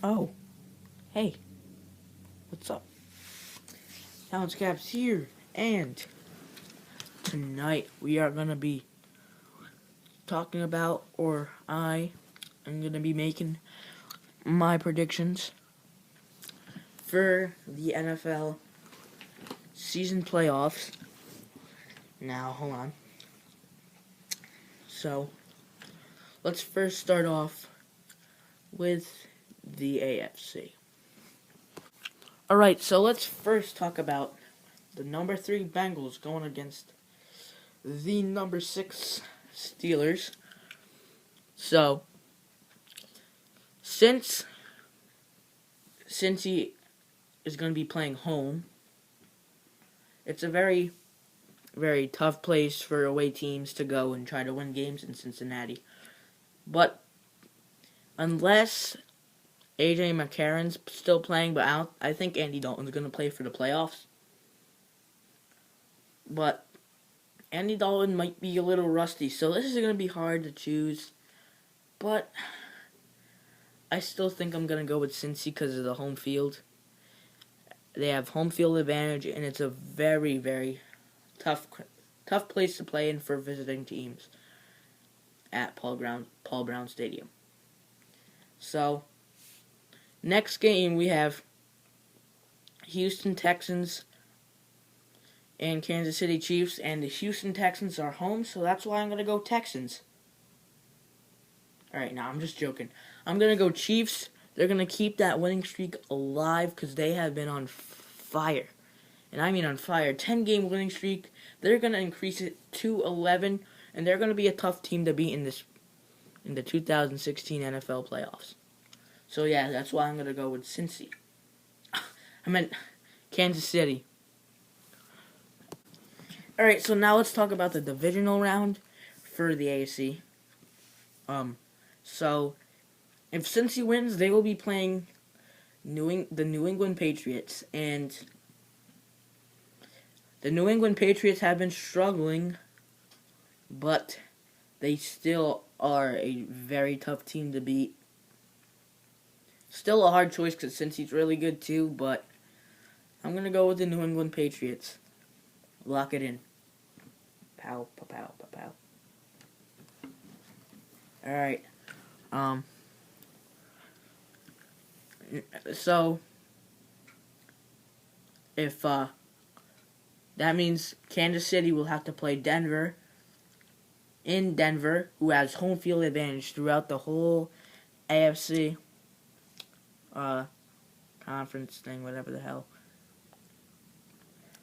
Oh, hey, what's up? Talents Caps here, and tonight we are gonna be talking about, or I am gonna be making my predictions for the NFL season playoffs. Now, hold on. So, let's first start off with the AFC. Alright, so let's first talk about the number 3 Bengals going against the number 6 Steelers. So, since he is going to be playing home, it's a very, very tough place for away teams to go and try to win games in Cincinnati. But unless AJ McCarron's still playing, but I think Andy Dalton's going to play for the playoffs. But Andy Dalton might be a little rusty, so this is going to be hard to choose. But I still think I'm going to go with Cincy because of the home field. They have home field advantage, and it's a very, very tough place to play in for visiting teams at Paul Brown Stadium. So, next game we have Houston Texans and Kansas City Chiefs, and the Houston Texans are home, so that's why I'm going to go Texans. Alright, now I'm just joking. I'm going to go Chiefs. They're going to keep that winning streak alive because they have been on fire. And I mean on fire. 10-game winning streak. They're going to increase it to 11, and they're going to be a tough team to beat in the 2016 NFL playoffs. So yeah, that's why I'm going to go with Cincy. I meant Kansas City. Alright, so now let's talk about the divisional round for the AFC. So if Cincy wins, they will be playing the New England Patriots, and the New England Patriots have been struggling, but they still are a very tough team to beat. Still a hard choice because Cincy's really good too, but I'm going to go with the New England Patriots. Lock it in. Pow, pow, pow, pow, pow. Alright. So, if, that means Kansas City will have to play Denver in Denver, who has home field advantage throughout the whole AFC conference thing, whatever the hell.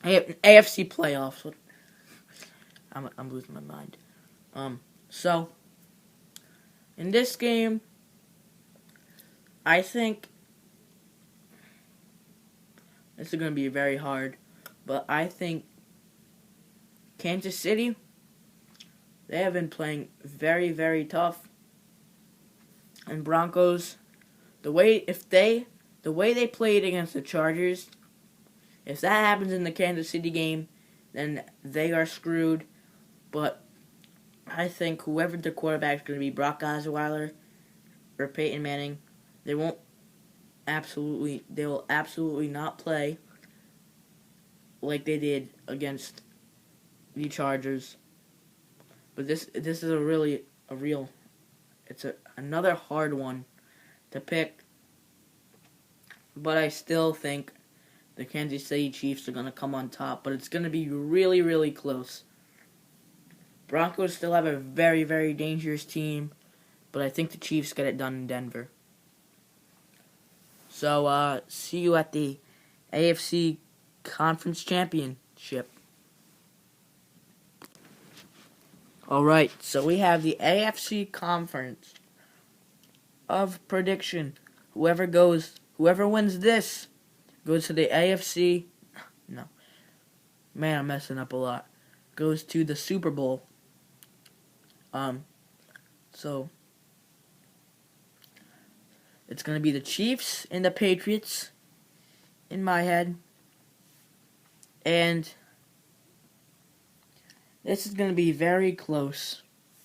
AFC playoffs. I'm losing my mind. So in this game, I think this is going to be very hard, but I think Kansas City, they have been playing very, very tough. And Broncos, the way they played against the Chargers, if that happens in the Kansas City game, then they are screwed. But I think whoever the quarterback is going to be, Brock Osweiler or Peyton Manning, they will absolutely not play like they did against the Chargers. But this is another hard one to pick. But I still think the Kansas City Chiefs are going to come on top, but it's going to be really, really close. Broncos still have a very, very dangerous team, but I think the Chiefs get it done in Denver. So, see you at the AFC Conference Championship. Alright, so we have the AFC Conference of prediction. Whoever wins this goes to the AFC. No. Man, I'm messing up a lot. Goes to the Super Bowl. So it's going to be the Chiefs and the Patriots in my head. And this is going to be very close.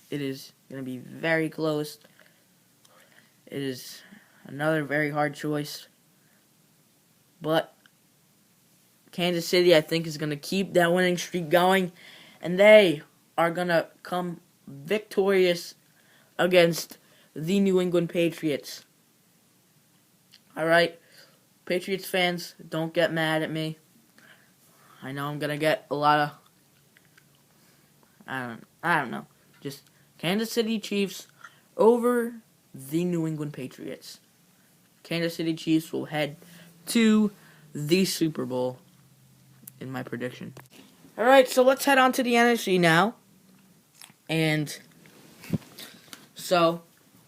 It is going to be very close. It is Another very hard choice. But Kansas City, I think, is going to keep that winning streak going. And they are going to come victorious against the New England Patriots. Alright, Patriots fans, don't get mad at me. I know I'm going to get a lot of... I don't know. Just Kansas City Chiefs over the New England Patriots. Kansas City Chiefs will head to the Super Bowl in my prediction. Alright, so let's head on to the NFC now. And so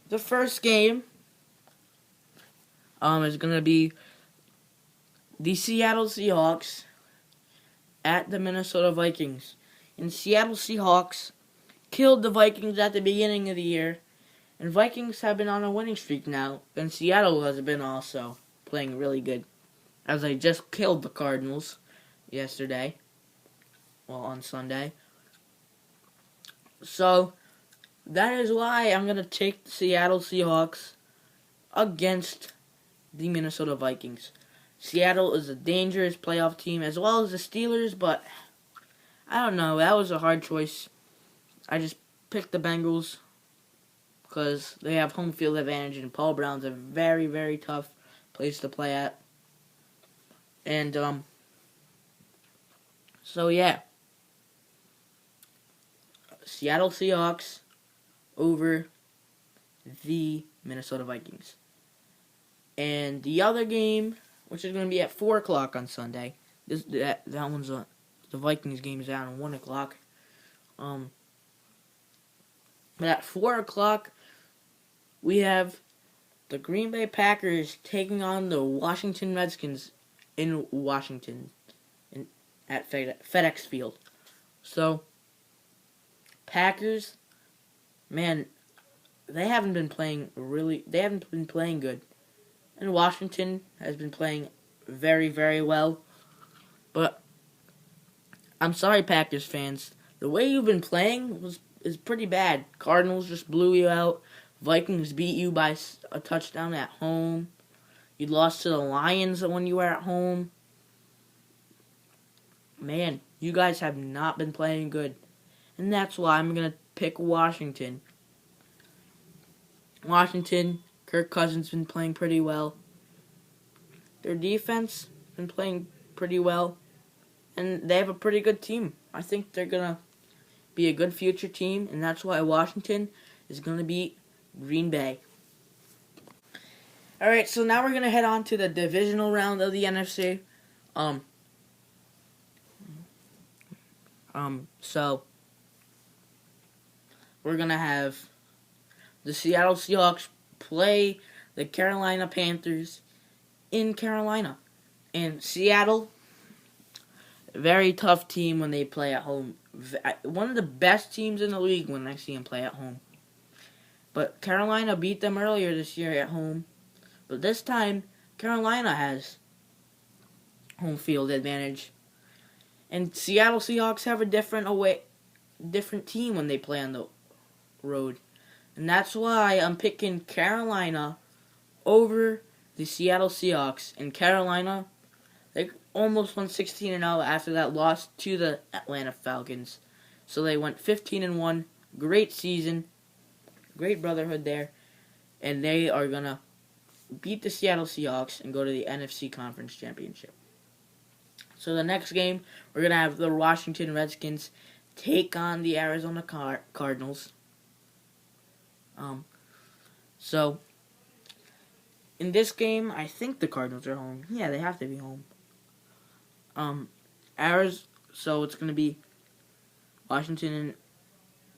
the first game is going to be the Seattle Seahawks at the Minnesota Vikings. And Seattle Seahawks killed the Vikings at the beginning of the year. And Vikings have been on a winning streak now. And Seattle has been also playing really good, as they just killed the Cardinals yesterday. Well, on Sunday. So, that is why I'm going to take the Seattle Seahawks against the Minnesota Vikings. Seattle is a dangerous playoff team, as well as the Steelers, but I don't know. That was a hard choice. I just picked the Bengals because they have home field advantage, and Paul Brown's a very, very tough place to play at. And, so yeah. Seattle Seahawks over the Minnesota Vikings. And the other game, which is going to be at 4 o'clock on Sunday. That one's the Vikings game is out at 1 o'clock. But at 4 o'clock, we have the Green Bay Packers taking on the Washington Redskins in Washington at FedEx Field. So, Packers, man, they haven't been playing good. And Washington has been playing very, very well. But I'm sorry, Packers fans. The way you've been playing is pretty bad. Cardinals just blew you out. Vikings beat you by a touchdown at home. You lost to the Lions when you were at home. Man, you guys have not been playing good. And that's why I'm going to pick Washington. Washington, Kirk Cousins been playing pretty well. Their defense been playing pretty well. And they have a pretty good team. I think they're going to be a good future team. And that's why Washington is going to beat Green Bay. Alright, so now we're going to head on to the divisional round of the NFC. So we're going to have the Seattle Seahawks play the Carolina Panthers in Carolina. And Seattle, very tough team when they play at home. One of the best teams in the league when I see them play at home. But Carolina beat them earlier this year at home. But this time, Carolina has home field advantage. And Seattle Seahawks have a different team when they play on the road. And that's why I'm picking Carolina over the Seattle Seahawks. And Carolina, they almost won 16-0 after that loss to the Atlanta Falcons. So they went 15-1. Great season. Great brotherhood there. And they are going to beat the Seattle Seahawks and go to the NFC Conference Championship. So the next game, we're going to have the Washington Redskins take on the Arizona Cardinals. So, in this game, I think the Cardinals are home. Yeah, they have to be home. So it's going to be Washington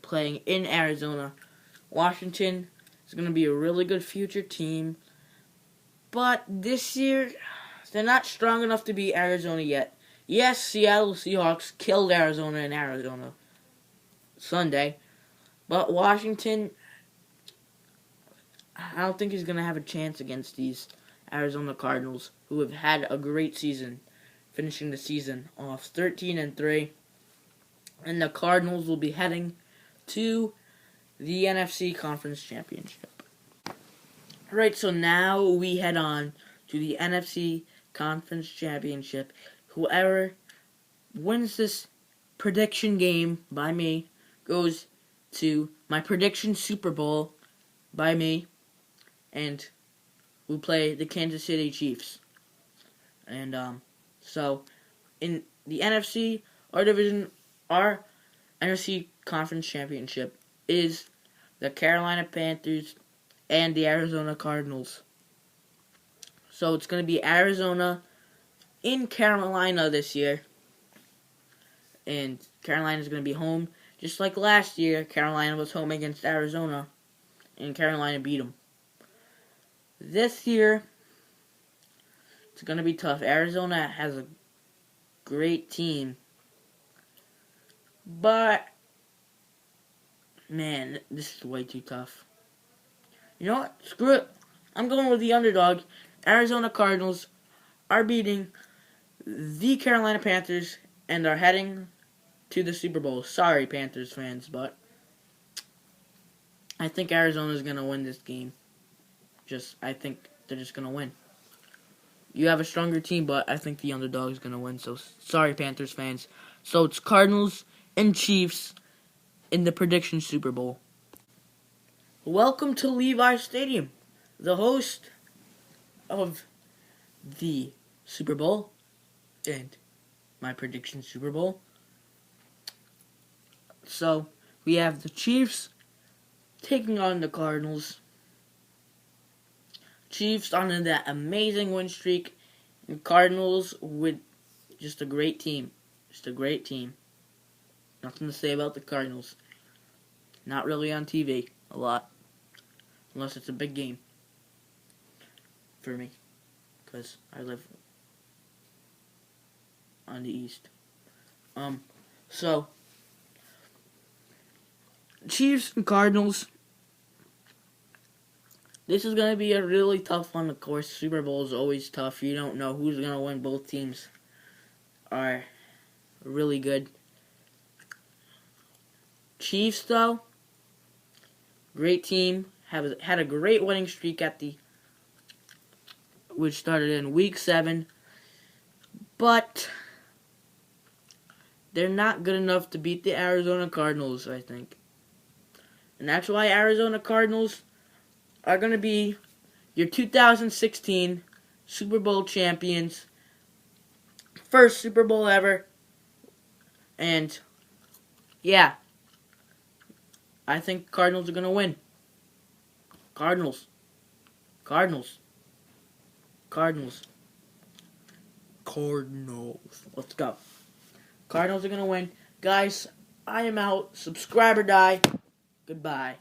playing in Arizona. Washington is going to be a really good future team. But this year, they're not strong enough to beat Arizona yet. Yes, Seattle Seahawks killed Arizona in Arizona Sunday. But Washington, I don't think he's going to have a chance against these Arizona Cardinals, who have had a great season, finishing the season off 13-3. And the Cardinals will be heading to the NFC Conference Championship. Alright, so now we head on to the NFC Conference Championship. Whoever wins this prediction game by me goes to my prediction Super Bowl by me, and we play the Kansas City Chiefs. And so in the NFC, our NFC Conference Championship is the Carolina Panthers and the Arizona Cardinals. So it's going to be Arizona in Carolina this year. And Carolina's going to be home. Just like last year, Carolina was home against Arizona. And Carolina beat them. This year, it's going to be tough. Arizona has a great team. But, man, this is way too tough. You know what? Screw it. I'm going with the underdog. Arizona Cardinals are beating the Carolina Panthers and are heading to the Super Bowl. Sorry, Panthers fans, but I think Arizona's going to win this game. I think they're just going to win. You have a stronger team, but I think the underdog is going to win. So, sorry, Panthers fans. So, it's Cardinals and Chiefs in the prediction Super Bowl. Welcome to Levi Stadium, the host of the Super Bowl and my prediction Super Bowl. So, we have the Chiefs taking on the Cardinals. Chiefs on that amazing win streak, and Cardinals with just a great team. Just a great team. Nothing to say about the Cardinals. Not really on TV a lot. Unless it's a big game. For me. Because I live on the East. So, Chiefs and Cardinals. This is going to be a really tough one, of course. Super Bowl is always tough. You don't know who's going to win. Both teams are really good. Chiefs, though, great team. Had a great winning streak which started in Week 7. But they're not good enough to beat the Arizona Cardinals, I think. And that's why Arizona Cardinals are going to be your 2016 Super Bowl champions. First Super Bowl ever. And, yeah. I think Cardinals are going to win. Cardinals. Cardinals. Cardinals. Cardinals. Let's go. Cardinals are going to win. Guys, I am out. Subscribe or die. Goodbye.